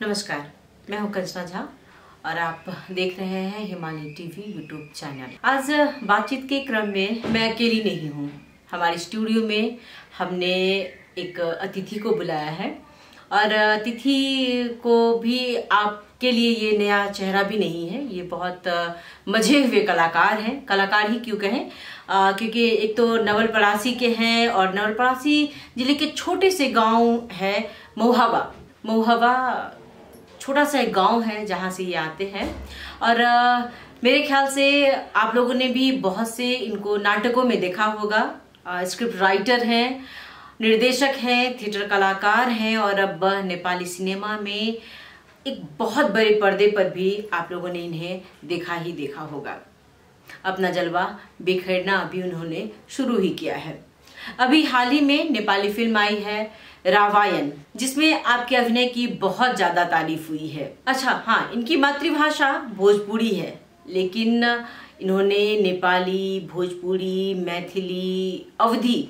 नमस्कार, मैं हूं कंचना झा और आप देख रहे हैं हिमालय टीवी यूट्यूब चैनल। आज बातचीत के क्रम में मैं अकेली नहीं हूं। हमारे स्टूडियो में हमने एक अतिथि को बुलाया है और अतिथि को भी आपके लिए ये नया चेहरा भी नहीं है। ये बहुत मजे हुए कलाकार हैं। कलाकार ही क्यों कहें, क्योंकि एक तो नवलपरासी के हैं और नवलपरासी जिले के छोटे से गांव है महुआ छोटा सा एक गांव है जहां से ये आते हैं। और मेरे ख्याल से आप लोगों ने भी बहुत से इनको नाटकों में देखा होगा। स्क्रिप्ट राइटर हैं, निर्देशक हैं, थिएटर कलाकार हैं और अब नेपाली सिनेमा में एक बहुत बड़े पर्दे पर भी आप लोगों ने इन्हें देखा होगा। अपना जलवा बिखेरना अभी उन्होंने शुरू ही किया है। अभी हाल ही में नेपाली फिल्म आई है रामायण, जिसमें आपके अभिनय की बहुत ज्यादा तारीफ हुई है। अच्छा हाँ, इनकी मातृभाषा भोजपुरी है, लेकिन इन्होंने नेपाली, भोजपुरी, मैथिली, अवधी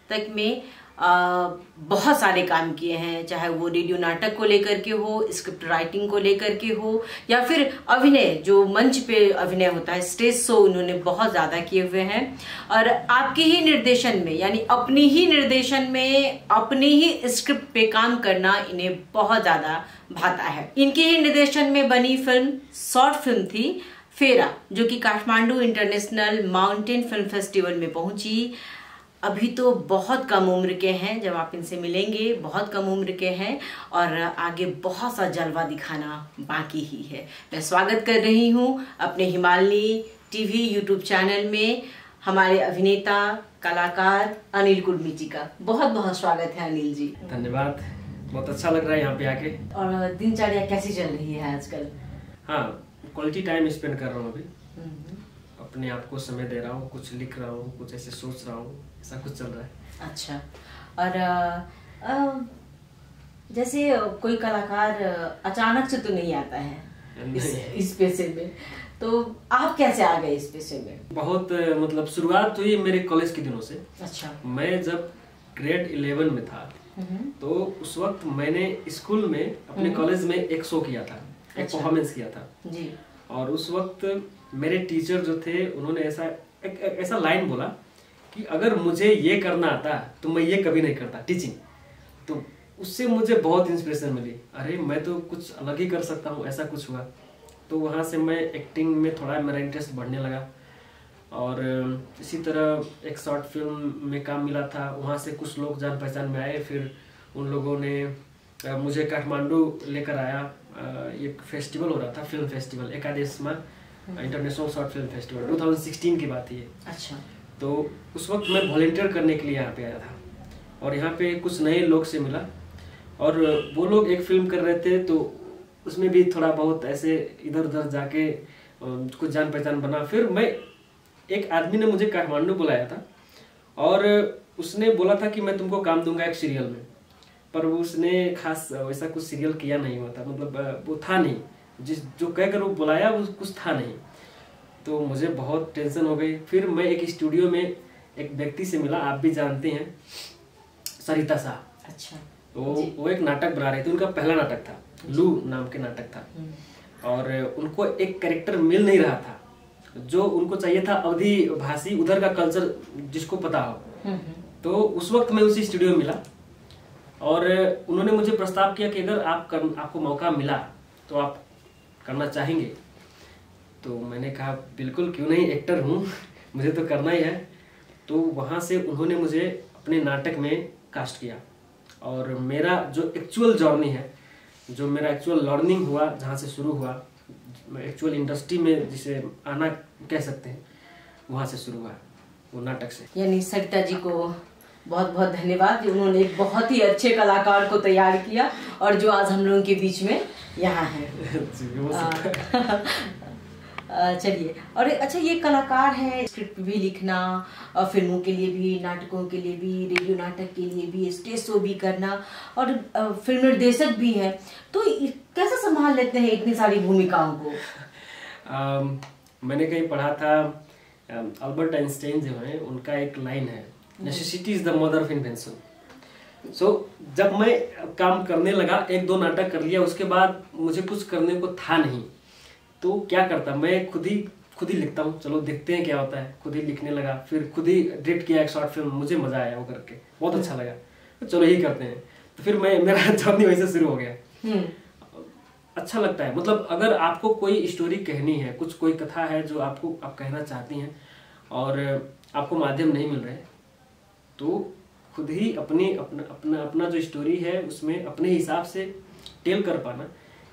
तक में बहुत सारे काम किए हैं। चाहे वो रेडियो नाटक को लेकर के हो, स्क्रिप्ट राइटिंग को लेकर के हो, या फिर अभिनय, जो मंच पे अभिनय होता है, स्टेज शो उन्होंने बहुत ज्यादा किए हुए हैं। और आपके ही निर्देशन में, यानी अपनी ही निर्देशन में, अपनी ही स्क्रिप्ट पे काम करना इन्हें बहुत ज्यादा भाता है। इनके ही निर्देशन में बनी फिल्म शॉर्ट फिल्म थी फेरा, जो कि Kathmandu international mountain film festival में पहुंची। अभी तो बहुत कम उम्र के हैं, जब आप इनसे मिलेंगे बहुत कम उम्र के हैं और आगे बहुत सा जलवा दिखाना बाकी ही है। मैं स्वागत कर रही हूं अपने हिमालय टीवी यूट्यूब चैनल में हमारे अभिनेता कलाकार अनिल कुर्मी जी का। बहुत बहुत स्वागत है अनिल जी। धन्यवाद, बहुत अच्छा लग रहा है यहाँ पे आके। और दिनचर्या कैसी चल रही है आजकल? हाँ, क्वालिटी टाइम स्पेंड कर रहा हूँ अभी। अपने आप को समय दे रहा हूँ, कुछ लिख रहा हूँ, कुछ ऐसे सोच रहा हूँ, ऐसा कुछ चल रहा है। अच्छा, और जैसे कोई कलाकार अचानक से तो नहीं आता है इस पेशे में, तो आप कैसे आ गए इस पेशे में? बहुत मतलब शुरुआत हुई मेरे कॉलेज के दिनों से। अच्छा। मैं जब ग्रेड 11 में था तो उस वक्त मैंने स्कूल में अपने कॉलेज में एक शो किया था, एक परफॉर्मेंस किया था जी। और उस वक्त मेरे टीचर जो थे उन्होंने ऐसा लाइन बोला कि अगर मुझे ये करना आता तो मैं ये कभी नहीं करता, टीचिंग। तो उससे मुझे बहुत इंस्पिरेशन मिली, अरे मैं तो कुछ अलग ही कर सकता हूँ, ऐसा कुछ हुआ। तो वहाँ से मैं एक्टिंग में थोड़ा मेरा इंटरेस्ट बढ़ने लगा। और इसी तरह एक शॉर्ट फिल्म में काम मिला था, वहाँ से कुछ लोग जान पहचान में आए। फिर उन लोगों ने मुझे काठमांडू लेकर आया। एक फेस्टिवल हो रहा था, फिल्म फेस्टिवल, एकादेशमा इंटरनेशनल शॉर्ट फिल्म फेस्टिवल, 2016 की बात है। अच्छा। तो उस वक्त मैं वॉलंटियर करने के लिए यहाँ पे आया था और यहाँ पे कुछ नए लोग से मिला और वो लोग एक फिल्म कर रहे थे, तो उसमें भी थोड़ा बहुत ऐसे इधर उधर जाके कुछ जान पहचान बना। फिर मैं एक आदमी ने मुझे काठमांडू बुलाया था और उसने बोला था कि मैं तुमको काम दूंगा एक सीरियल में, पर वो उसने खास वैसा कुछ सीरियल किया नहीं हुआ था, मतलब वो था नहीं, जो कहकर वो बुलाया वो कुछ था नहीं। तो मुझे बहुत टेंशन हो गई। फिर मैं एक स्टूडियो में एक व्यक्ति से मिला, आप भी जानते हैं, सरिता शाह। अच्छा। तो वो एक नाटक बना रहे थे, उनका पहला नाटक था, लू नाम के नाटक था। और उनको एक कैरेक्टर मिल नहीं रहा था जो उनको चाहिए था, अवधी भाषी, उधर का कल्चर जिसको पता हो। तो उस वक्त मैं उसी स्टूडियो में मिला और उन्होंने मुझे प्रस्ताव किया कि अगर आपको मौका मिला तो आप करना चाहेंगे? तो मैंने कहा बिल्कुल, क्यों नहीं, एक्टर हूँ, मुझे तो करना ही है। तो वहाँ से उन्होंने मुझे अपने नाटक में कास्ट किया और मेरा जो एक्चुअल जर्नी है, जो मेरा एक्चुअल लर्निंग हुआ, जहाँ से शुरू हुआ, एक्चुअल इंडस्ट्री में जिसे आना कह सकते हैं, वहाँ से शुरू हुआ वो नाटक से। यानी सरिता जी को बहुत बहुत धन्यवाद, उन्होंने एक बहुत ही अच्छे कलाकार को तैयार किया और जो आज हम लोगों के बीच में यहाँ है। चलिए, और अच्छा, ये कलाकार है, स्क्रिप्ट भी लिखना, फिल्मों के लिए भी, नाटकों के लिए भी, रेडियो नाटक के लिए भी, स्टेज शो भी करना और फिल्म निर्देशक भी है, तो कैसे संभाल लेते हैं इतनी सारी भूमिकाओं को? मैंने कहीं पढ़ा था, अल्बर्ट आइंस्टाइन जो है, उनका एक लाइन है, necessity is the mother of invention. जब मैं काम करने लगा, 1-2 नाटक कर लिया, उसके बाद मुझे कुछ करने को था नहीं, तो क्या करता, मैं खुद ही लिखता हूँ, चलो देखते हैं क्या होता है। खुद ही लिखने लगा, फिर खुद ही डायरेक्ट किया एक शॉर्ट फिल्म, मुझे मजा आया वो करके, बहुत अच्छा लगा, तो चलो यही करते हैं। तो फिर मेरा जर्नी वैसे शुरू हो गया। अच्छा लगता है, मतलब अगर आपको कोई स्टोरी कहनी है, कोई कथा है जो आप कहना चाहती हैं और आपको माध्यम नहीं मिल रहा है, तो खुद ही अपना जो स्टोरी है उसमें अपने हिसाब से टेल कर पाना,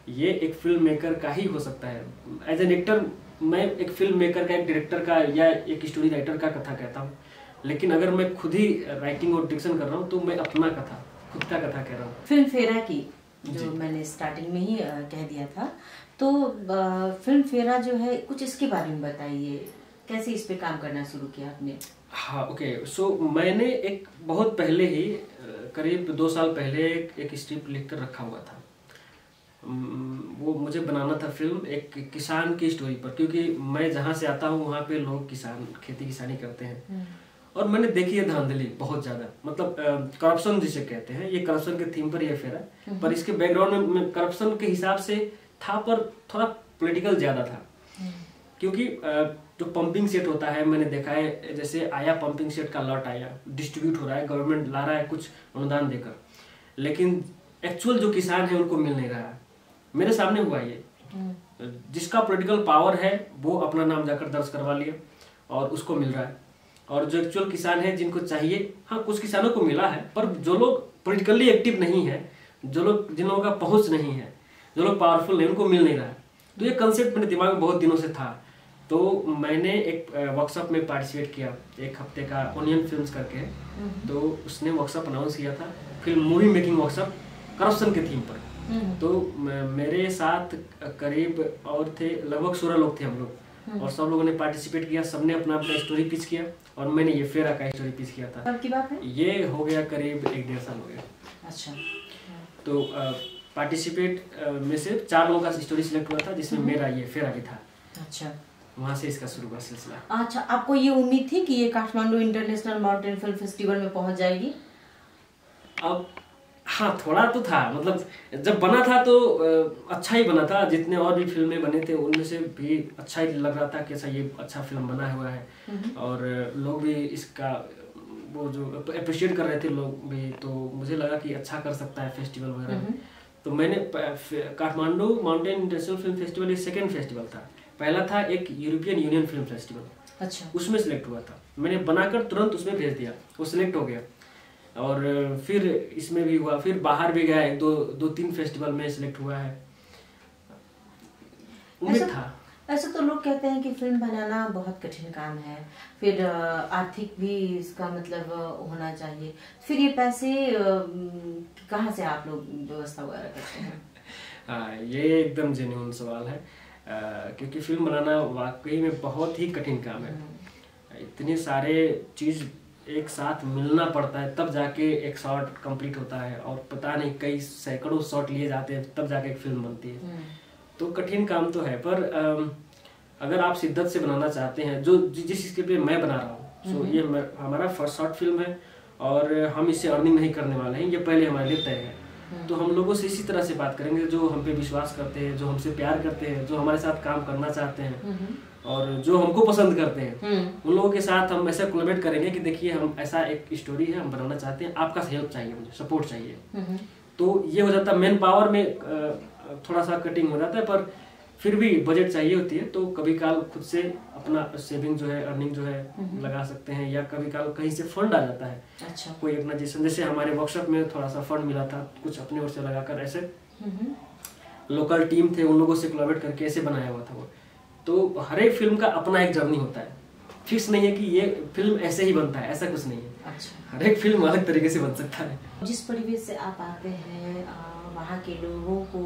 ये एक फिल्म मेकर का ही हो सकता है। एज एन एक्टर मैं एक फिल्म मेकर का, एक डायरेक्टर का या एक स्टोरी राइटर का कथा कहता हूँ, लेकिन अगर मैं खुद ही राइटिंग और डिक्शन कर रहा हूँ तो मैं अपना कथा, खुद का कथा कह रहा हूँ। फिल्म फेरा की जो मैंने स्टार्टिंग में ही कह दिया था, तो फिल्म फेरा जो है, कुछ इसके बारे में बताइए, कैसे इस पे काम करना शुरू किया आपने? हाँ, ओके। सो मैंने एक बहुत पहले ही, करीब 2 साल पहले एक स्क्रिप्ट लिख कर रखा हुआ था। वो मुझे बनाना था फिल्म एक किसान की स्टोरी पर, क्योंकि मैं जहाँ से आता हूँ वहाँ पे लोग खेती किसानी करते हैं, और मैंने देखी है धांधली बहुत ज्यादा, मतलब करप्शन जिसे कहते हैं, ये करप्शन के थीम पर ये फेरा, पर इसके बैकग्राउंड में करप्शन के हिसाब से था, पर थोड़ा पॉलिटिकल ज्यादा था। क्योंकि जो पंपिंग सेट होता है, मैंने देखा है, जैसे आया पंपिंग सेट का लॉट आया, डिस्ट्रीब्यूट हो रहा है, गवर्नमेंट ला रहा है कुछ अनुदान देकर, लेकिन एक्चुअल जो किसान है उनको मिल नहीं रहा है। मेरे सामने हुआ ये, जिसका पॉलिटिकल पावर है वो अपना नाम जाकर दर्ज करवा लिया और उसको मिल रहा है, और जो एक्चुअल किसान है जिनको चाहिए, हाँ कुछ किसानों को मिला है, पर जो लोग पॉलिटिकली एक्टिव नहीं है, जिन लोगों का पहुंच नहीं है, जो लोग पावरफुल नहीं, उनको मिल नहीं रहा है। तो ये कंसेप्ट मेरे दिमाग में बहुत दिनों से था। तो मैंने एक वर्कशॉप में पार्टिसिपेट किया, 1 हफ्ते का, ओनियन फिल्म्स करके, तो उसने वर्कशॉप अनाउंस किया था, film movie making workshop corruption के थीम पर। तो मेरे साथ करीब और थे, लगभग 16 लोग थे हम लोग, और सब लोगों ने पार्टिसिपेट किया, सबने अपना स्टोरी पिच किया, और मैंने ये फेरा का स्टोरी पिच किया था। कब की बात है? ये हो गया करीब 1-1.5 साल हो गया। अच्छा। तो पार्टिसिपेट में से 4 लोगों का स्टोरी सिलेक्ट हुआ था, जिसमें मेरा ये फेरा भी था। अच्छा, वहाँ से इसका शुरू हुआ सिलसिला। अच्छा, आपको ये उम्मीद थी कि ये Kathmandu international mountain film festival में पहुंच जाएगी? अब हाँ, थोड़ा तो था, मतलब जब बना था तो अच्छा ही बना था, जितने और भी फिल्में बने थे उनमें से भी अच्छा ही लग रहा था कि ऐसा ये अच्छा फिल्म बना हुआ है, और लोग भी इसका वो जो अप्रिशिएट कर रहे थे लोग भी, तो मुझे लगा कि अच्छा कर सकता है फेस्टिवल वगैरह। तो मैंने Kathmandu mountain international film festival एक सेकेंड फेस्टिवल था, पहला था एक यूरोपियन यूनियन फिल्म फेस्टिवल। अच्छा। उसमें सिलेक्ट हुआ था, मैंने बनाकर तुरंत उसमें भेज दिया, वो सिलेक्ट हो गया, और फिर इसमें भी हुआ, फिर बाहर भी गया, 2-3 फेस्टिवल में सिलेक्ट हुआ है। उम्मीद था। ऐसा तो लोग कहते हैं कि फिल्म बनाना बहुत कठिन काम है, फिर आर्थिक भी इसका मतलब होना चाहिए, फिर ये पैसे कहाँ से आप लोग व्यवस्था वगैरह करते हैं? हाँ, ये एकदम जेन्युइन सवाल है, क्योंकि फिल्म बनाना वाकई में बहुत ही कठिन काम है। इतने सारे चीज एक साथ मिलना पड़ता है, तब जाके एक शॉट कंप्लीट होता है, और पता नहीं कई सैकड़ों शॉट लिए जाते हैं, तब जाके एक फिल्म बनती है। तो कठिन काम तो है, पर अगर आप शिद्दत से बनाना चाहते हैं, जो जिस स्क्रिप्ट पे मैं बना रहा हूँ, सो ये हमारा फर्स्ट शॉर्ट फिल्म है, और हम इससे अर्निंग नहीं करने वाले हैं, ये पहले हमारे लिए तय है। तो हम लोगों से इसी तरह से बात करेंगे, जो हम पे विश्वास करते हैं, जो हमसे प्यार करते हैं, जो हमारे साथ काम करना चाहते हैं, और जो हमको पसंद करते हैं, उन लोगों के साथ हम ऐसा कोलैबोरेट करेंगे कि देखिए हम ऐसा एक स्टोरी है, हम बनाना चाहते हैं, आपका सहयोग चाहिए, मुझे सपोर्ट चाहिए। तो ये हो जाता है, मैन पावर में थोड़ा सा कटिंग हो जाता है, पर फिर भी बजट चाहिए होती है, तो कभी काल खुद से अपना सेविंग जो है, अर्निंग जो है लगा सकते हैं, या कभी काल कहीं से फंड आ जाता है। अच्छा। कोई अपना जैसे हमारे वर्कशॉप में थोड़ा सा फंड मिला था, कुछ अपने ओर से लगाकर, ऐसे लोकल टीम थे, उन लोगों से कोलैबोरेट करके ऐसे बनाया हुआ था वो। तो हर एक फिल्म का अपना एक जर्नी होता है, फिक्स नहीं है कि ये फिल्म ऐसे ही बनता है, ऐसा कुछ नहीं है। अच्छा। हर एक फिल्म अलग तरीके से बन सकता है। जिस परिवेश से आप आते हैं, वहाँ के लोगों को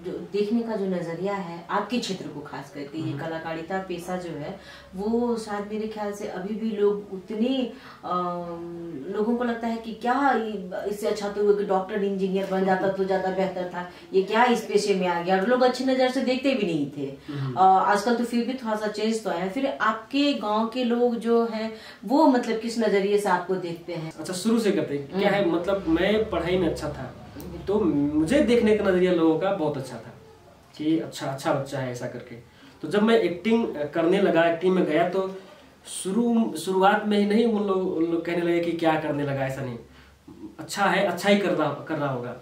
जो देखने का जो नजरिया है आपके क्षेत्र को खास करके, ये कलाकारिता पेशा जो है वो शायद मेरे ख्याल से अभी भी लोग उतने लोगों को लगता है कि क्या इससे अच्छा तो कि डॉक्टर इंजीनियर बन जाता तो ज्यादा बेहतर था, ये क्या इस पेशे में आ गया, और लोग अच्छी नजर से देखते भी नहीं थे। आजकल तो फिर भी थोड़ा सा चेंज तो आया। फिर आपके गाँव के लोग जो है वो मतलब किस नजरिए से आपको देखते हैं? अच्छा, शुरू से करते क्या है, मतलब मैं पढ़ाई में अच्छा था तो मुझे देखने का नजरिया लोगों का बहुत अच्छा था कि अच्छा बच्चा है ऐसा करके। तो जब मैं एक्टिंग करने लगा, एक्टिंग में गया, तो शुरुआत में ही नहीं उन लोग कहने लगे कि क्या करने लगा, ऐसा नहीं, अच्छा है, अच्छा ही कर रहा होगा।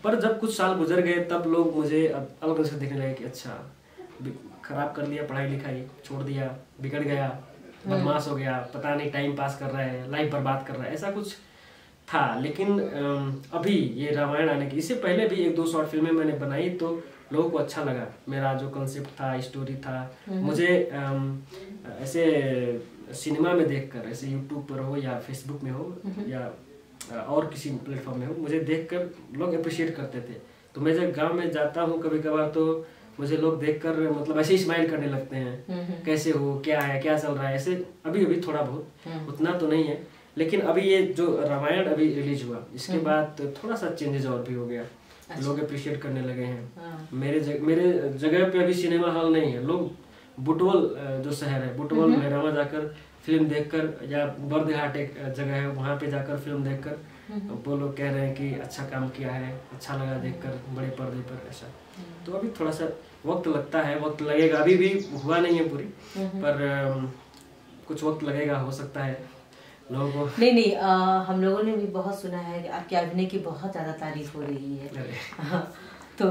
पर जब कुछ साल गुजर गए तब लोग मुझे अलग से देखने लगे कि अच्छा खराब कर लिया, पढ़ाई लिखाई छोड़ दिया, बिगड़ गया, बदमाश हो गया, पता नहीं टाइम पास कर रहा है, लाइफ बर्बाद कर रहा है, ऐसा कुछ था। लेकिन अभी ये रामायण आने की, इससे पहले भी 1-2 शॉर्ट फिल्में मैंने बनाई तो लोगों को अच्छा लगा, मेरा जो कंसेप्ट था, स्टोरी था। मुझे ऐसे सिनेमा में देखकर, ऐसे यूट्यूब पर हो या फेसबुक में हो या और किसी प्लेटफॉर्म में हो, मुझे देखकर लोग अप्रिशिएट करते थे। तो मैं जब गांव में जाता हूँ कभी कभार तो मुझे लोग देखकर मतलब ऐसे ही स्माइल करने लगते हैं, कैसे हो, क्या है, क्या चल रहा है, ऐसे अभी थोड़ा बहुत, उतना तो नहीं है। लेकिन अभी ये जो रामायण अभी रिलीज हुआ इसके बाद थोड़ा सा चेंजेस और भी हो गया। अच्छा। लोग अप्रिशिएट करने लगे हैं। मेरे जगह पे अभी सिनेमा हॉल नहीं है, लोग बुटवल जो शहर है, बुटवल मेहरामा जाकर फिल्म देखकर, या बर्दघाट एक जगह है वहाँ पे जाकर फिल्म देखकर वो लोग कह रहे हैं कि अच्छा काम किया है, अच्छा लगा देखकर बड़े पर्दे पर, ऐसा। तो अभी थोड़ा सा वक्त लगता है, वक्त लगेगा, अभी भी हुआ नहीं है पूरी, पर कुछ वक्त लगेगा, हो सकता है लोगों को। नहीं, हम लोगों ने भी बहुत सुना है कि आपके अभिनय की बहुत ज्यादा तारीफ हो रही है। तो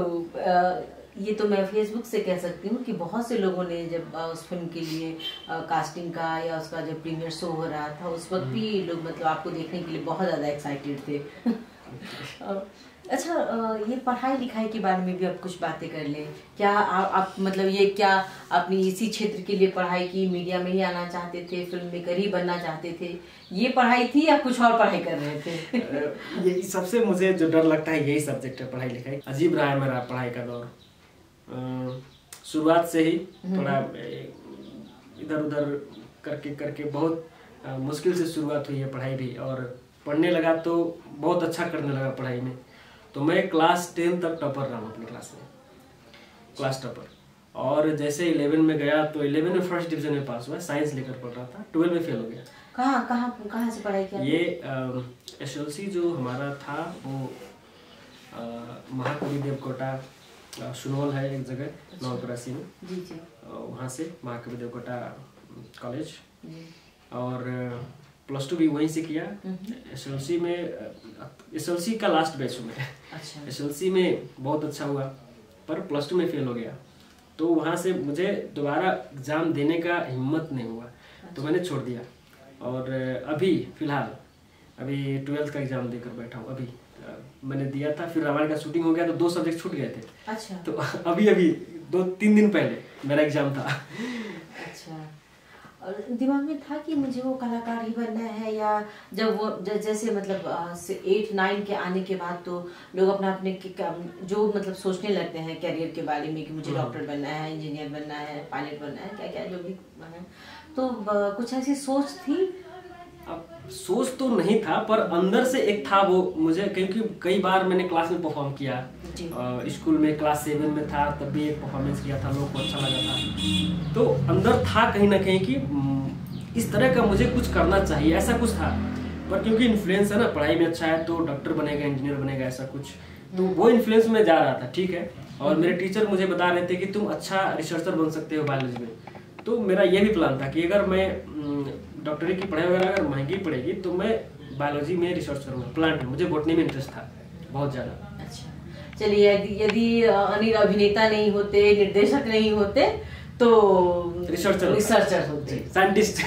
ये तो मैं फेसबुक से कह सकती हूँ कि बहुत से लोगों ने जब उस फिल्म के लिए कास्टिंग का या उसका जब प्रीमियर शो हो रहा था उस वक्त भी लोग मतलब आपको देखने के लिए बहुत ज्यादा एक्साइटेड थे। अच्छा, ये पढ़ाई लिखाई के बारे में भी आप कुछ बातें कर लें क्या? आप मतलब ये क्या अपनी इसी क्षेत्र के लिए पढ़ाई की, मीडिया में ही आना चाहते थे, फिल्म मेकर ही बनना चाहते थे, ये पढ़ाई थी या कुछ और पढ़ाई कर रहे थे? ये सबसे मुझे जो डर लगता है यही सब्जेक्ट है, पढ़ाई लिखाई। अजीब रहा है मेरा पढ़ाई का दौर, शुरुआत से ही थोड़ा इधर उधर करके बहुत मुश्किल से शुरुआत हुई है पढ़ाई भी, और पढ़ने लगा तो बहुत अच्छा करने लगा पढ़ाई में। तो मैं क्लास 10 तक टॉपर रहा हूँ अपनी क्लास में, क्लास टॉपर। और जैसे 11 में गया तो 11 में फर्स्ट डिवीजन में पास हुआ, साइंस लेकर पढ़ रहा था, 12 में फेल हो गया। कहाँ से पढ़ाई किया? ये SLC जो हमारा था वो महाकवि देवकोटा सुनोल है एक जगह, नवपरासी में, वहाँ से महाकवि देवकोटा कॉलेज, और +2 भी वहीं से किया। SLC में, SLC का लास्ट बैच में, अच्छा। SLC में बहुत अच्छा हुआ पर +2 में फेल हो गया, तो वहाँ से मुझे दोबारा एग्ज़ाम देने का हिम्मत नहीं हुआ, अच्छा। तो मैंने छोड़ दिया। और अभी फ़िलहाल 12th का एग्ज़ाम देकर बैठा हूँ। अभी मैंने दिया था, फिर रामायण का शूटिंग हो गया तो 2 सब्जेक्ट छूट गए थे, अच्छा। तो अभी 2-3 दिन पहले मेरा एग्ज़ाम था। अच्छा, और दिमाग में था कि मुझे वो कलाकार ही बनना है, या जब वो जैसे मतलब 8-9 के आने के बाद तो लोग अपने जो मतलब सोचने लगते हैं कैरियर के बारे में कि मुझे डॉक्टर बनना है, इंजीनियर बनना है, पायलट बनना है, क्या क्या जो भी बनना है, तो कुछ ऐसी सोच थी? अब सोच तो नहीं था पर अंदर से एक था वो मुझे, क्योंकि कई बार मैंने क्लास में परफॉर्म किया, स्कूल में क्लास 7 में था तब भी एक परफॉर्मेंस किया था, लोगों को अच्छा लगा था, तो अंदर था कहीं ना कहीं कि इस तरह का मुझे कुछ करना चाहिए, ऐसा कुछ था। पर क्योंकि इन्फ्लुएंस है ना, पढ़ाई में अच्छा है तो डॉक्टर बनेगा, इंजीनियर बनेगा, ऐसा कुछ, तो वो इन्फ्लुएंस में जा रहा था, ठीक है। और मेरे टीचर मुझे बता रहे थे कि तुम अच्छा रिसर्चर बन सकते हो बायोलॉजी में, तो मेरा ये भी प्लान था कि अगर मैं डॉक्टरी की पढ़ाई वगैरह अगर महंगी पड़ेगी तो मैं बायोलॉजी में रिसर्च करूँगा, प्लांट में, मुझे बॉटनी में इंटरेस्ट था बहुत ज़्यादा। अच्छा, चलिए, यदि अनिल अभिनेता नहीं होते, निर्देशक नहीं होते तो रिसर्चर होते, साइंटिस्ट।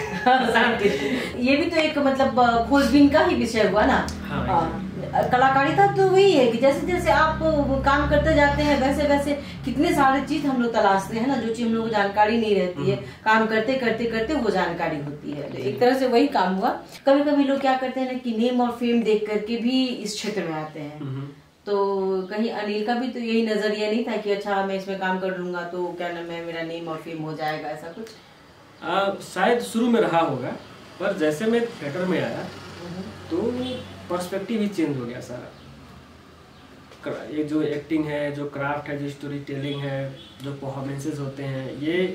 ये भी तो एक मतलब खोजबीन का ही विषय हुआ ना। हाँ। कलाकारिता तो वही है कि जैसे जैसे आप काम करते जाते हैं वैसे वैसे कितने सारे चीज हम लोग तलाशते हैं ना, जो चीज हम लोग को जानकारी नहीं रहती है, काम करते करते करते वो जानकारी होती है। तो एक तरह से वही काम हुआ। कभी कभी लोग क्या करते हैं ना कि नेम और फेम देख करके भी इस क्षेत्र में आते हैं, तो कहीं अनिल का भी तो यही नजरिया नहीं था कि अच्छा मैं इसमें काम कर लूंगा तो क्या नाम है मेरा नेम और फेम हो जाएगा, ऐसा कुछ? शायद शुरू में रहा होगा, पर जैसे मैं थिएटर में आया तो पर्सपेक्टिव ही चेंज हो गया सारा। ये जो एक्टिंग है, जो क्राफ्ट है, जो स्टोरी टेलिंग है, जो परफॉर्मेंसेस होते हैं, ये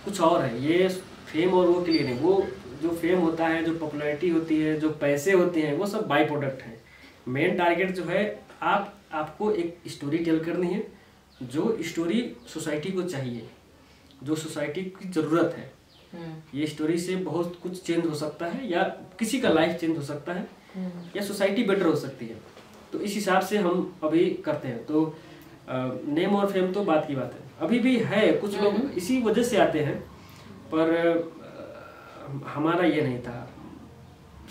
कुछ और है। ये फेम और वो के लिए नहीं, वो जो फेम होता है, जो पॉपुलैरिटी होती है, जो पैसे होते हैं, वो सब बाई प्रोडक्ट हैं। मेन टारगेट जो है आपको एक स्टोरी टेल करनी है, जो स्टोरी सोसाइटी को चाहिए, जो सोसाइटी की ज़रूरत है। ये स्टोरी से बहुत कुछ चेंज हो सकता है, या किसी का लाइफ चेंज हो सकता है, या सोसाइटी बेटर हो सकती है। तो इस हिसाब से हम अभी करते हैं। तो नेम और फेम तो बात की बात है, अभी भी है, कुछ लोग इसी वजह से आते हैं, पर हमारा ये नहीं था।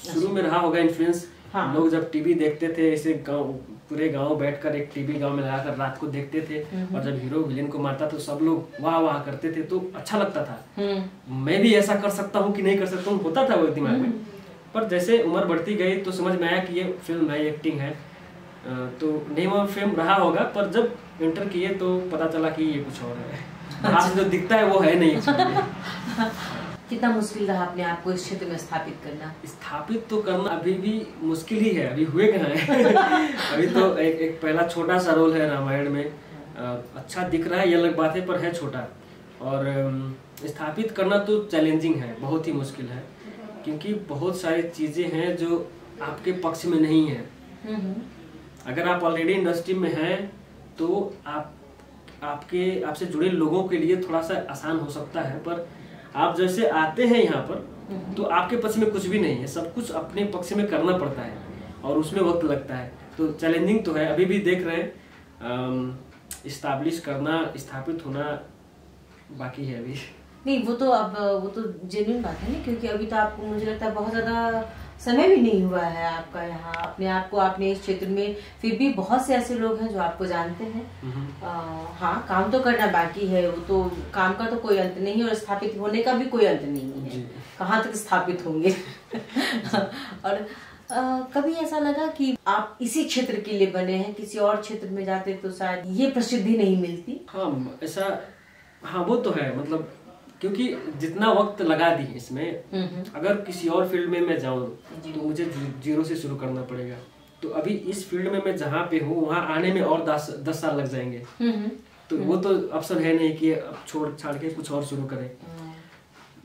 शुरू में रहा होगा इन्फ्लुएंस। हाँ। लोग जब टीवी देखते थे, ऐसे गांव, पूरे गांव बैठकर एक टीवी गांव में लगाकर रात को देखते थे, और जब हीरो विलेन को मारता तो सब लोग वाह वाह करते थे, तो अच्छा लगता था। मैं भी ऐसा कर सकता हूँ कि नहीं कर सकता हूँ, होता था वो दिमाग में। पर जैसे उम्र बढ़ती गई तो समझ में आया कि ये फिल्म है, एक्टिंग है, तो नेम और फेम रहा होगा। पर जब एंटर किए तो पता चला कि ये कुछ और है, बाहर जो दिखता है वो है नहीं। कितना मुश्किल रहा अपने आप को इस क्षेत्र में स्थापित करना? स्थापित तो करना अभी भी मुश्किल ही है, अभी हुए कहाँ है। अभी तो एक पहला छोटा सा रोल है रामायण में, अच्छा दिख रहा है, ये अलग बात है, पर है छोटा। और स्थापित करना तो चैलेंजिंग है, बहुत ही मुश्किल है, क्योंकि बहुत सारी चीजें हैं जो आपके पक्ष में नहीं है। अगर आप ऑलरेडी इंडस्ट्री में हैं तो आपसे जुड़े लोगों के लिए थोड़ा सा आसान हो सकता है, पर आप जैसे आते हैं यहाँ पर तो आपके पक्ष में कुछ भी नहीं है, सब कुछ अपने पक्ष में करना पड़ता है, और उसमें वक्त लगता है। तो चैलेंजिंग तो है, अभी भी देख रहे हैं, इस्टेब्लिश करना, स्थापित होना बाकी है अभी। नहीं, वो तो जेन्युइन बात है ना, क्योंकि अभी तो आपको, मुझे लगता है, बहुत ज्यादा समय भी नहीं हुआ है आपका यहाँ अपने आप को आपने इस क्षेत्र में। फिर भी बहुत से ऐसे लोग हैं जो आपको जानते हैं। हाँ, काम तो करना बाकी है, वो तो काम का तो कोई अंत नहीं है, और स्थापित होने का भी कोई अंत नहीं है, कहाँ तक स्थापित होंगे। और कभी ऐसा लगा कि आप इसी क्षेत्र के लिए बने हैं, किसी और क्षेत्र में जाते तो शायद ये प्रसिद्धि नहीं मिलती? हाँ, ऐसा, हाँ वो तो है, मतलब क्योंकि जितना वक्त लगा दी इसमें, अगर किसी और फील्ड में मैं जाऊं तो मुझे जीरो से शुरू करना पड़ेगा। तो अभी इस फील्ड में मैं जहाँ पे हूँ वहाँ आने में और 10 साल लग जाएंगे। तो वो तो ऑप्शन है नहीं कि अब छोड़ छाड़ के कुछ और शुरू करें।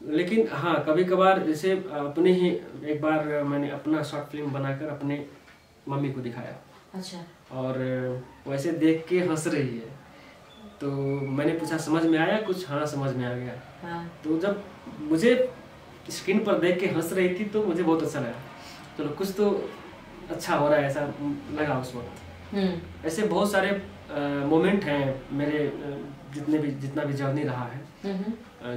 लेकिन हाँ, कभी कभार जैसे अपने ही, एक बार मैंने अपना शॉर्ट फिल्म बनाकर अपने मम्मी को दिखाया। अच्छा। और वैसे देख के हंस रही है, तो मैंने पूछा समझ में आया कुछ? हाँ समझ में आ गया। हाँ। तो जब मुझे स्क्रीन पर देख के हंस रही थी तो मुझे बहुत अच्छा लगा, चलो कुछ तो अच्छा हो रहा है, ऐसा लगा उस वक्त। ऐसे बहुत सारे मोमेंट हैं मेरे, जितना भी जर्नी रहा है।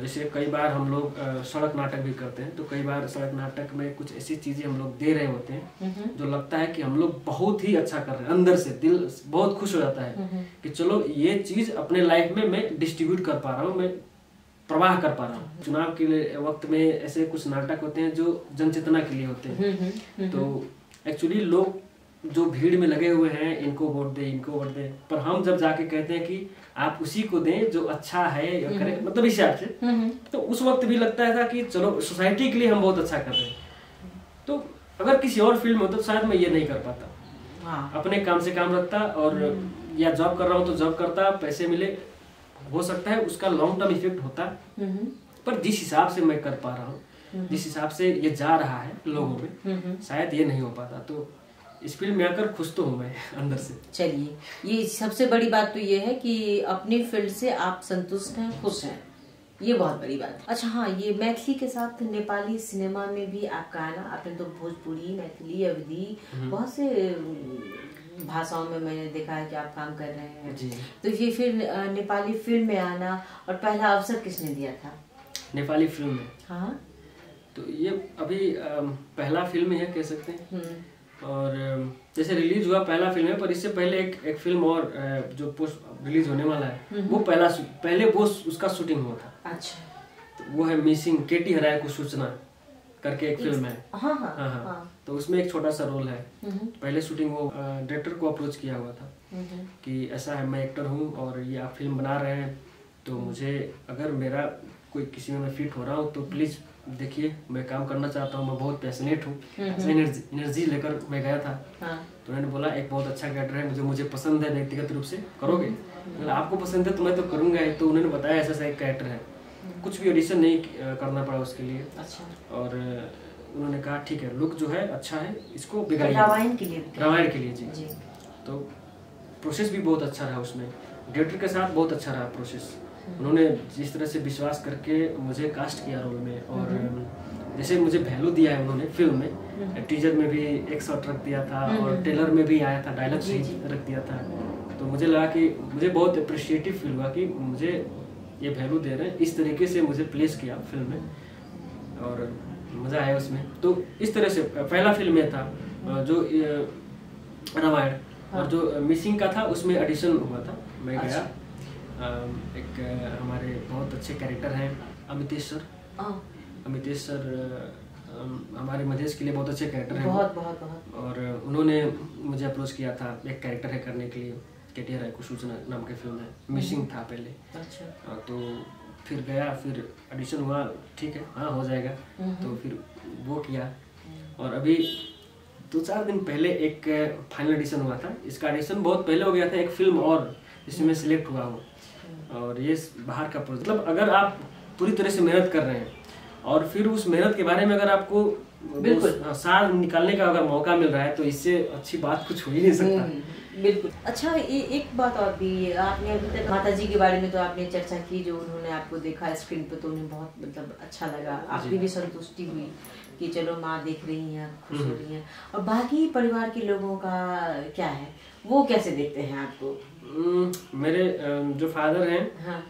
जैसे कई बार हम लोग सड़क नाटक भी करते हैं, तो कई बार सड़क नाटक में कुछ ऐसी चीजें हम लोग दे रहे होते हैं जो लगता है कि हम लोग बहुत ही अच्छा कर रहे हैं, अंदर से दिल बहुत खुश हो जाता है कि चलो ये चीज अपने लाइफ में मैं डिस्ट्रीब्यूट कर पा रहा हूँ, मैं प्रवाह कर पा रहा हूँ। चुनाव के वक्त में ऐसे कुछ नाटक होते हैं जो जनचेतना के लिए होते हैं। तो एक्चुअली लोग जो भीड़ में लगे हुए हैं, इनको वोट दे, इनको वोट दे, पर हम जब जाके कहते हैं कि आप उसी को दें जो अच्छा है या करे, मतलब इस हिसाब से, तो उस वक्त भी लगता था कि चलो सोसाइटी के लिए हम बहुत अच्छा कर रहे हैं। तो अगर किसी और फील्ड में होता तो शायद मैं ये नहीं कर पाता। हाँ। अपने काम से काम रखता, और या जॉब कर रहा हूँ तो जॉब करता, पैसे मिले, हो सकता है उसका लॉन्ग टर्म इफेक्ट होता, पर जिस हिसाब से मैं कर पा रहा हूँ, जिस हिसाब से ये जा रहा है लोगों में, शायद ये नहीं हो पाता। तो इस फील्ड में आकर खुश तो हूँ मैं अंदर से। चलिए, ये सबसे बड़ी बात तो ये है कि अपनी फील्ड से आप संतुष्ट हैं, खुश हैं, ये बहुत बड़ी बात है। अच्छा हाँ, ये मैथिली के साथ नेपाली सिनेमा में भी आपका आना, आपने तो भोजपुरी, मैथिली, अवधी, बहुत से भाषाओं में मैंने देखा है कि आप काम कर रहे हैं जी। तो ये फिर नेपाली फिल्म में आना, और पहला अवसर किसने दिया था नेपाली फिल्म में? हाँ, तो ये अभी पहला फिल्म है कह सकते हैं। और जैसे रिलीज हुआ पहला फिल्म है, पर इससे पहले एक फिल्म और जो पोस्ट रिलीज होने वाला है, वो पहले वो उसका शूटिंग हुआ था। अच्छा। तो वो है मिसिंग, केटी हराए को सूचना करके एक फिल्म है। हाँ हाँ हाँ, हाँ। तो उसमें एक छोटा सा रोल है। पहले शूटिंग वो डायरेक्टर को अप्रोच किया हुआ था कि ऐसा है, मैं एक्टर हूँ और ये आप फिल्म बना रहे हैं, तो मुझे अगर मेरा कोई किसी में मैं फिट हो रहा हूँ तो प्लीज़ देखिए, मैं काम करना चाहता हूँ, मैं बहुत पैशनेट हूँ। एनर्जी लेकर मैं गया था। तो उन्होंने बोला एक बहुत अच्छा कैरेक्टर है, मुझे पसंद है, व्यक्तिगत रूप से करोगे? मतलब आपको पसंद है तो मैं तो करूँगा ही। तो उन्होंने बताया ऐसा एक कैरेक्टर है, कुछ भी ऑडिशन नहीं करना पड़ा उसके लिए। अच्छा। और उन्होंने कहा ठीक है, लुक जो है अच्छा है, इसको बिगाड़िए। रामायण के लिए जी। तो प्रोसेस भी बहुत अच्छा रहा उसमें, डायरेक्टर के साथ बहुत अच्छा रहा प्रोसेस। उन्होंने जिस तरह से विश्वास करके मुझे कास्ट किया रोल में, और जैसे मुझे वैल्यू दिया है उन्होंने फिल्म में, टीजर में भी एक शॉट रख दिया था और ट्रेलर में भी आया था, डायलॉग सहित रख दिया था। तो मुझे लगा कि मुझे बहुत अप्रिशिएटिव फील हुआ कि मुझे ये वैल्यू दे रहे हैं, इस तरीके से मुझे प्लेस किया फिल्म में और मज़ा आया उसमें। तो इस तरह से पहला फिल्म में था जो रामायण, और जो मिसिंग का था उसमें एडिशन हुआ था, मैं गया। एक हमारे बहुत अच्छे कैरेक्टर हैं अमितेश सर, हमारे मधेश के लिए बहुत अच्छे कैरेक्टर हैं, बहुत। और उन्होंने मुझे अप्रोच किया था एक कैरेक्टर है करने के लिए, केटीआर राय को सूचना नाम की फिल्म है, मिसिंग था पहले। अच्छा। तो फिर गया, फिर ऑडिशन हुआ, ठीक है हाँ हो जाएगा। तो फिर वो किया, और अभी 2-4 दिन पहले एक फाइनल ऑडिशन हुआ था। इसका ऑडिशन बहुत पहले हो गया था, एक फिल्म और जिसमें सिलेक्ट हुआ हूँ, और ये बाहर का प्रोजेक्ट। मतलब अगर आप पूरी तरह से मेहनत कर रहे हैं और फिर उस मेहनत के बारे में अगर आपको बिल्कुल साल निकालने का अगर मौका मिल रहा है, तो इससे अच्छी बात कुछ हो ही नहीं सकता। बिल्कुल। अच्छा, एक बात और भी, आपने अभी तक माता जी के बारे में तो आपने चर्चा की, जो उन्होंने आपको देखा स्क्रीन पे तो उन्हें बहुत मतलब अच्छा लगा, आपकी भी संतुष्टि हुई कि चलो माँ देख रही हैं, खुश हो रही हैं। और बाकी परिवार के लोगों का क्या है, वो कैसे देखते हैं आपको? मेरे जो फादर हैं, हाँ।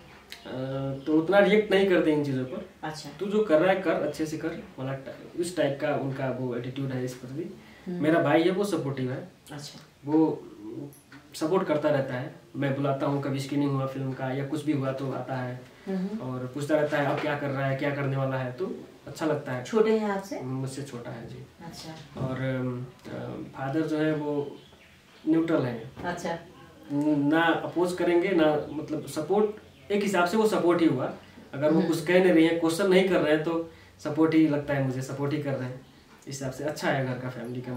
तो उतना रिएक्ट नहीं करते इन चीजों पर। अच्छा। तू जो कर रहा है कर, अच्छे से कर, मतलब इस टाइप का उनका वो एटीट्यूड है इस प्रति। मेरा भाई है वो सपोर्टिव है। अच्छा। वो सपोर्ट करता रहता है, मैं बुलाता हूँ, कभी स्क्रीनिंग हुआ फिल्म का या कुछ भी हुआ तो आता है और पूछता रहता है अब क्या कर रहा है, क्या करने वाला है, तो अच्छा लगता है। छोटे हैं आपसे? मुझसे छोटा है जी। अच्छा। और फादर जो है वो न्यूट्रल है। अच्छा। ना अपोज करेंगे ना, मतलब सपोर्ट, एक हिसाब से वो सपोर्ट ही हुआ। अगर वो कुछ कह नहीं रही है, क्वेश्चन नहीं कर रहे हैं, तो सपोर्ट ही लगता है मुझे, सपोर्ट ही कर रहे हैं। इस हिसाब से अच्छा है घर का, फैमिली का।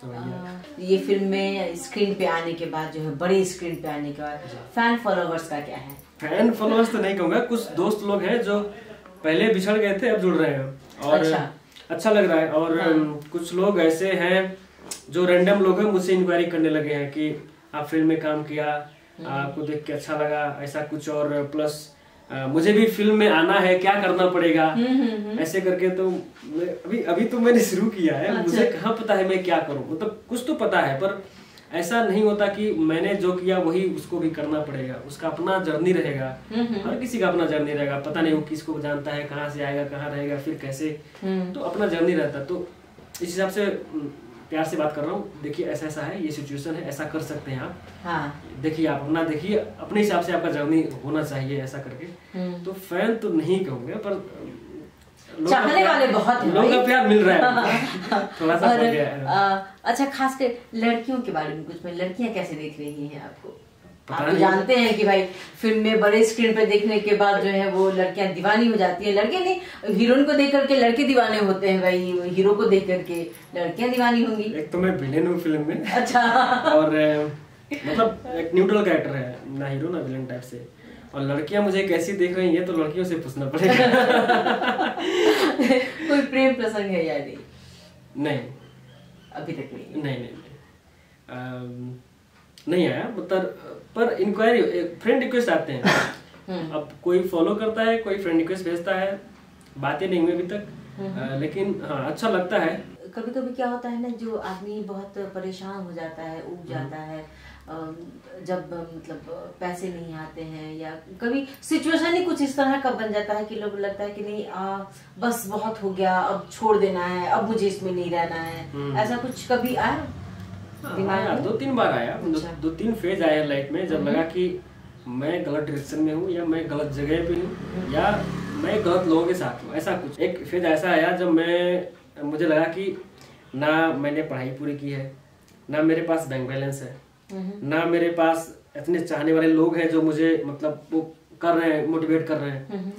तो ये फिल्म में स्क्रीन पे आने के बाद, जो है बड़ी स्क्रीन पे आने के बाद, फैन फॉलोवर्स का क्या है? फैन फॉलोवर्स तो नहीं कहूँगा, कुछ दोस्त लोग हैं जो पहले बिछड़ गए थे अब जुड़ रहे हैं, और अच्छा लग रहा है। और कुछ लोग ऐसे हैं जो रैंडम लोग हैं, मुझसे इंक्वायरी करने लगे हैं कि आप फिल्म में काम किया, आपको देख के अच्छा लगा, ऐसा कुछ, और प्लस मुझे भी फिल्म में आना है, क्या करना पड़ेगा, ऐसे करके। तो अभी तो मैंने शुरू किया है। अच्छा। मुझे कहाँ पता है मैं क्या करूँ, मतलब कुछ तो पता है, पर ऐसा नहीं होता कि मैंने जो किया वही उसको भी करना पड़ेगा। उसका अपना जर्नी रहेगा, हर किसी का अपना जर्नी रहेगा। पता नहीं वो किसको जानता है, कहाँ से आएगा, कहाँ रहेगा, फिर कैसे, तो अपना जर्नी रहता। तो इस हिसाब से प्यार से बात कर रहा हूँ, देखिए ऐसा ऐसा है, ये सिचुएशन है, ऐसा कर सकते हैं आप। हाँ। देखिए आप अपना देखिए, अपने हिसाब से आपका जर्नी होना चाहिए, ऐसा करके। तो फैन तो नहीं कहूँगा, पर चाहने वाले बहुत हैं, लोगों का प्यार मिल रहा है। थोड़ा सा हो गया है। अच्छा, खासकर लड़कियों के बारे में कुछ, लड़कियां कैसे देख रही हैं आपको? आप तो जानते हैं कि भाई फिल्म में बड़े स्क्रीन पे देखने के बाद जो है वो लड़कियां दीवानी हो जाती है। लड़के नहीं, हीरोइन को देख करके लड़के दीवाने होते हैं, भाई हीरो को देख करके लड़कियां दीवानी होंगी। एक तो मैं विलेन हूँ फिल्म में। अच्छा। और मतलब एक न्यूट्रल कैरेक्टर है, ना हीरो ना विलेन टाइप से। और लड़कियां मुझे कैसी देख रही हैं तो लड़कियों से पूछना पड़ेगा। कोई प्रेम प्रसंग है या नहीं? नहीं, अभी तक नहीं। नहीं नहीं आया, मतलब पर इंक्वायरी, फ्रेंड रिक्वेस्ट आते हैं। अब कोई फॉलो करता है, कोई फ्रेंड रिक्वेस्ट भेजता है, बातें नहीं हुई अभी तक। लेकिन हाँ अच्छा लगता है। कभी कभी क्या होता है ना, जो आदमी बहुत परेशान हो जाता है, उब जाता है, जब मतलब पैसे नहीं आते हैं, या कभी सिचुएशन ही कुछ इस तरह का बन जाता है कि लोग लगता है कि नहीं बस बहुत हो गया, अब छोड़ देना है, अब मुझे इसमें नहीं रहना है। ऐसा कुछ कभी आया दिमाग में? 2-3 बार आया। अच्छा। 2-3 फेज आया लाइफ में, जब लगा कि मैं गलत डायरेक्शन में हूँ, या मैं गलत जगह पे हूँ, या मैं गलत लोगों के साथ हूँ, ऐसा कुछ। एक फेज ऐसा आया जब मुझे लगा कि ना मैंने पढ़ाई पूरी की है, ना मेरे पास बैंक बैलेंस है, ना मेरे पास इतने चाहने वाले लोग हैं जो मुझे मतलब वो कर रहे हैं, मोटिवेट कर रहे हैं।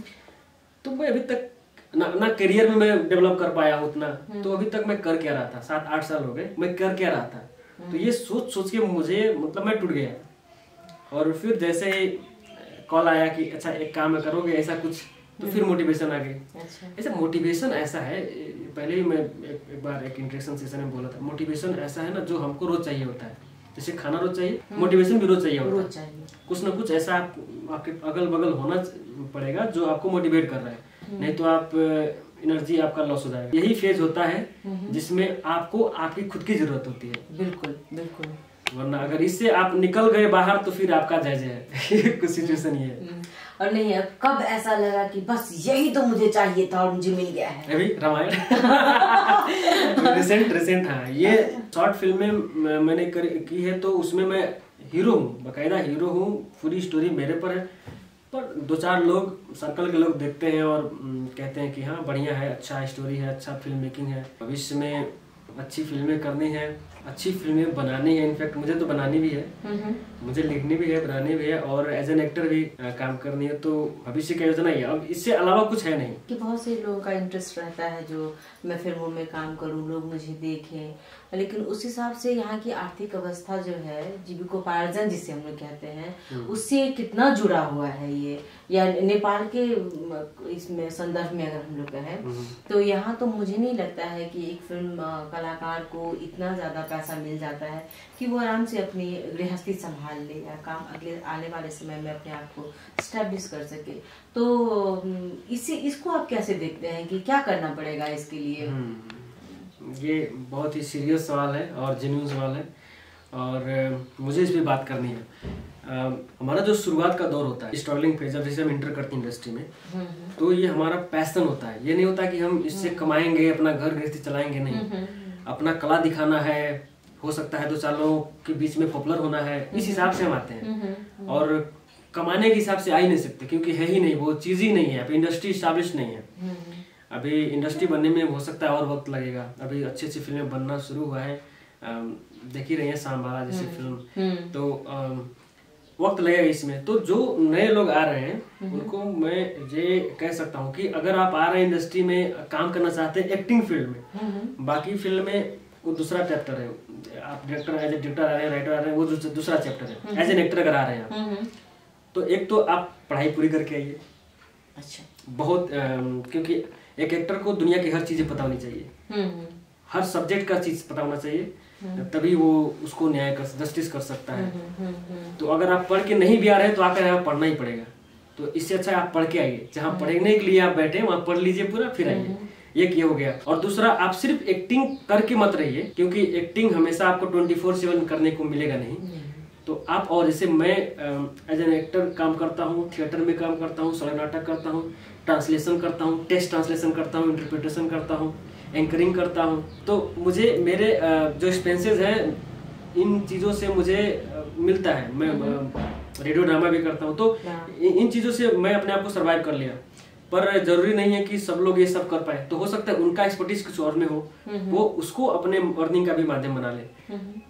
तो मैं अभी तक ना करियर में मैं डेवलप कर पाया हूँ उतना। तो अभी तक मैं कर क्या रहा था, 7-8 साल हो गए, मैं कर क्या रहा था। तो ये सोच सोच के मुझे मतलब मैं टूट गया। और फिर जैसे ही कॉल आया कि अच्छा एक काम करोगे ऐसा कुछ, तो फिर मोटिवेशन आ गई। ऐसा मोटिवेशन ऐसा है, पहले ही मैं एक बार एक इंटरेक्शन सेशन में बोला था, मोटिवेशन ऐसा है ना जो हमको रोज चाहिए होता है। जैसे खाना रोज चाहिए, मोटिवेशन भी रोज चाहिए होता है। कुछ ना कुछ ऐसा आपके अगल बगल होना पड़ेगा जो आपको मोटिवेट कर रहा है, नहीं तो आप एनर्जी आपका लॉस हो जाएगा। यही फेज होता है जिसमें आपको आपकी खुद की जरूरत होती है। बिल्कुल बिल्कुल। वरना अगर इससे आप निकल गए बाहर तो फिर आपका जय जय है। कुछ सिचुएशन ये है। और नहीं, कब ऐसा लगा कि बस यही तो मुझे चाहिए था और मुझे मिल गया है? अभी रामायण रिसेंट हाँ, ये शॉर्ट फिल्म में मैंने की है, तो उसमें मैं हीरो हूँ, बाकायदा हीरो हूँ, पूरी स्टोरी मेरे पर है। पर 2-4 लोग सर्कल के लोग देखते हैं और कहते हैं कि हाँ बढ़िया है, अच्छा स्टोरी है, अच्छा फिल्म मेकिंग है, भविष्य में अच्छी फिल्में करनी है, अच्छी फिल्में बनानी है। इनफैक्ट मुझे तो बनानी भी है, मुझे लिखनी भी है, बनानी भी है, और एज एन एक्टर भी काम करनी है। तो भविष्य की योजना ही है, अब इससे अलावा कुछ है नहीं। कि बहुत से लोगों का इंटरेस्ट रहता है जो मैं फिल्मों में काम करूं, लोग मुझे देखें, लेकिन उस हिसाब से यहाँ की आर्थिक अवस्था जो है, जीविकोपार्जन जिसे हम लोग कहते हैं, उससे कितना जुड़ा हुआ है ये, या नेपाल के इसमें संदर्भ में अगर हम लोग कहें तो यहाँ तो मुझे नहीं लगता है कि एक फिल्म कलाकार को इतना ज्यादा पैसा मिल जाता है कि वो आराम से अपनी गृहस्थी संभाल ले या काम अगले आने वाले समय में अपने आप को स्टैब्लिश कर सके। तो इसको आप कैसे देखते हैं कि क्या करना पड़ेगा इसके लिए? ये बहुत ही सीरियस सवाल है और जेन्युइन सवाल है, और मुझे इस पे बात करनी है। हमारा जो शुरुआत का दौर होता है, स्ट्रगलिंग फेज, जैसे हम इंटर करते हैं इंडस्ट्री में, तो ये हमारा पैशन होता है। ये नहीं होता कि हम इससे कमाएंगे, अपना घर गृहस्थी चलाएंगे, नहीं, अपना कला दिखाना है, हो सकता है 2-4 लोगों के बीच में पॉपुलर होना है, इस हिसाब से हम आते हैं। और कमाने के हिसाब से आ ही नहीं सकते, क्योंकि है ही नहीं, वो चीज ही नहीं है, अभी इंडस्ट्री स्टैब्लिश नहीं है। अभी इंडस्ट्री बनने में हो सकता है और वक्त लगेगा। अभी अच्छी अच्छी फिल्में बनना शुरू हुआ है, देख ही रही है सांबाला जैसी फिल्म, तो वक्त लगेगा इसमें। तो जो नए लोग आ रहे हैं उनको मैं ये कह सकता हूँ कि अगर आप आ रहे हैं इंडस्ट्री में, काम करना चाहते हैं एक्टिंग फील्ड में, बाकी फील्ड में वो दूसरा चैप्टर है। आप डायरेक्टर एज ए डायरेक्टर आ रहे हैं, राइटर आ रहे हैं, वो दूसरा चैप्टर है। एज एन एक्टर अगर आ रहे हैं तो एक तो आप पढ़ाई पूरी करके आइए। अच्छा। बहुत क्योंकि एक एक्टर को दुनिया की हर चीजें पता होनी चाहिए, हर सब्जेक्ट का चीज पता होना चाहिए, तभी वो उसको जस्टिस कर सकता है। तो अगर आप पढ़ के नहीं भी आ रहे हैं तो आकर यहाँ पढ़ना ही पड़ेगा। तो इससे अच्छा आप पढ़ के आइए, जहाँ पढ़ने के लिए आप बैठे वहाँ पढ़ लीजिए पूरा, फिर आइए। एक ये हो गया। और दूसरा, आप सिर्फ एक्टिंग करके मत रहिए, क्योंकि एक्टिंग हमेशा आपको 24/7 करने को मिलेगा नहीं। तो आप, और जैसे मैं एज एन एक्टर काम करता हूँ, थिएटर में काम करता हूँ, सड़क नाटक करता हूँ, ट्रांसलेशन करता हूँ, टेक्स्ट ट्रांसलेशन करता हूँ, इंटरप्रिटेशन करता हूँ, एंकरिंग करता हूँ। तो मुझे मेरे जो एक्सपेंसेस हैं इन चीज़ों से मुझे मिलता है। मैं रेडियो ड्रामा भी करता हूँ, तो इन चीज़ों से मैं अपने आप को सर्वाइव कर लिया। पर जरूरी नहीं है कि सब लोग ये सब कर पाए। तो हो सकता है उनका एक्सपर्टीज कुछ और में हो, वो उसको अपने अर्निंग का भी माध्यम बना ले।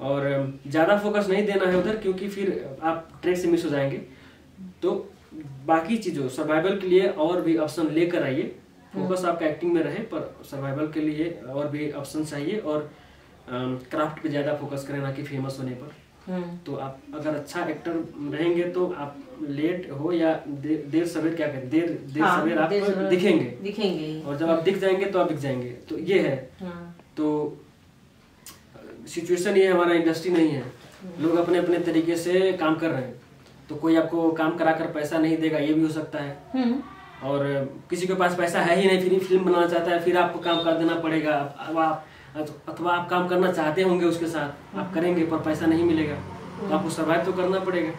और ज्यादा फोकस नहीं देना है उधर, क्योंकि फिर आप ट्रैक से मिस हो जाएंगे। तो बाकी चीजों सर्वाइवल के लिए और भी ऑप्शन लेकर आइए। फोकस आपका एक्टिंग में रहे, पर सर्वाइवल के लिए और भी ऑप्शन चाहिए। और क्राफ्ट पे ज्यादा फोकस करें, ना कि फेमस होने पर। तो आप अगर अच्छा एक्टर रहेंगे तो आप लेट हो या देर सवेर, क्या करें, देर सवेर आप दिखेंगे। और जब आप दिख जाएंगे तो आप दिख जाएंगे। तो ये है। तो सिचुएशन ये हमारा इंडस्ट्री नहीं है, लोग अपने अपने तरीके से काम कर रहे हैं। तो कोई आपको काम कराकर पैसा नहीं देगा, ये भी हो सकता है। और किसी के पास पैसा है ही नहीं, फिर फिल्म बनाना चाहता है, फिर आपको काम कर देना पड़ेगा। अथवा आप काम करना चाहते होंगे उसके साथ, आप करेंगे पर पैसा नहीं मिलेगा, तो आपको सर्वाइव तो करना पड़ेगा।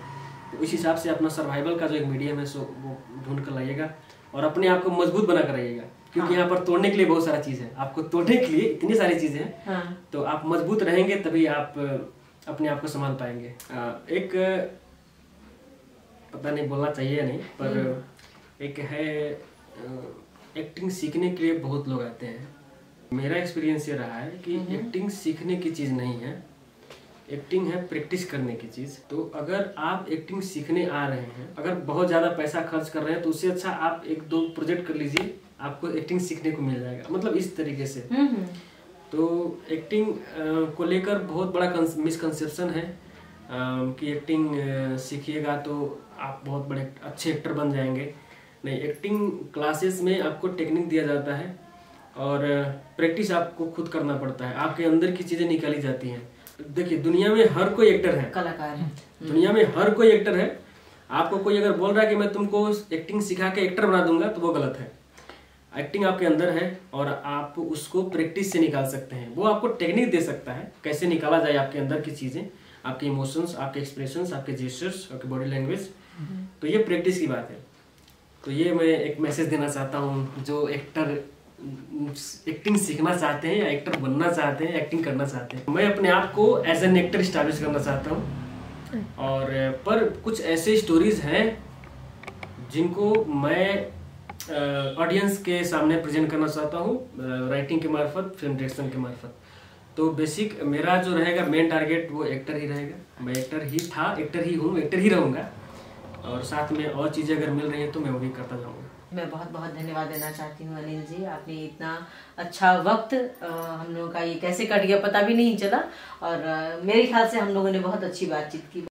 तो इस हिसाब से अपना सर्वाइवल का जो एक मीडियम है सो वो ढूंढ कर लाइएगा, और अपने आप को मजबूत बना कर रहिएगा। क्योंकि यहाँ पर तोड़ने के लिए बहुत सारा चीज है, आपको तोड़ने के लिए इतनी सारी चीजें हैं। तो आप मजबूत रहेंगे तभी आप अपने आप को संभाल पाएंगे। एक पता नहीं बोलना चाहिए या नहीं, पर एक है एक्टिंग सीखने के लिए बहुत लोग आते हैं। मेरा एक्सपीरियंस ये रहा है कि एक्टिंग सीखने की चीज़ नहीं है, एक्टिंग है प्रैक्टिस करने की चीज़। तो अगर आप एक्टिंग सीखने आ रहे हैं, अगर बहुत ज़्यादा पैसा खर्च कर रहे हैं, तो उससे अच्छा आप 1-2 प्रोजेक्ट कर लीजिए, आपको एक्टिंग सीखने को मिल जाएगा। मतलब इस तरीके से। तो एक्टिंग को लेकर बहुत बड़ा मिसकंसेप्शन है कि एक्टिंग सीखिएगा तो आप बहुत बड़े अच्छे एक्टर बन जाएंगे। नहीं, एक्टिंग क्लासेस में आपको टेक्निक दिया जाता है और प्रैक्टिस आपको खुद करना पड़ता है। आपके अंदर की चीज़ें निकाली जाती हैं। देखिए, दुनिया में हर कोई एक्टर है, कलाकार है। दुनिया में हर कोई एक्टर है। आपको कोई अगर बोल रहा है कि मैं तुमको एक्टिंग सिखा के एक्टर बना दूंगा, तो वो गलत है। एक्टिंग आपके अंदर है और आप उसको प्रैक्टिस से निकाल सकते हैं। वो आपको टेक्निक दे सकता है कैसे निकाला जाए आपके अंदर की चीज़ें, आपके इमोशंस, आपके एक्सप्रेशंस, आपके जेस्चर्स, आपके बॉडी लैंग्वेज। तो ये प्रैक्टिस की बात है। तो ये मैं एक मैसेज देना चाहता हूँ जो एक्टिंग सीखना चाहते हैं या एक्टर बनना चाहते हैं, एक्टिंग करना चाहते हैं। मैं अपने आप को एज एन एक्टर स्टैब्लिश करना चाहता हूँ, और पर कुछ ऐसे स्टोरीज हैं जिनको मैं ऑडियंस के सामने प्रेजेंट करना चाहता हूँ, राइटिंग के मार्फत, फिल्म डायरेक्शन के मार्फत। तो बेसिक मेरा जो रहेगा मेन टारगेट वो एक्टर ही रहेगा। मैं एक्टर ही था, एक्टर ही हूँ, एक्टर ही रहूँगा, और साथ में और चीज़ें अगर मिल रही हैं तो मैं वो भी करता जाऊँगा। मैं बहुत बहुत धन्यवाद देना चाहती हूँ अनिल जी, आपने इतना अच्छा वक्त हम लोगों का ये कैसे कट गया पता भी नहीं चला, और मेरे ख्याल से हम लोगों ने बहुत अच्छी बातचीत की।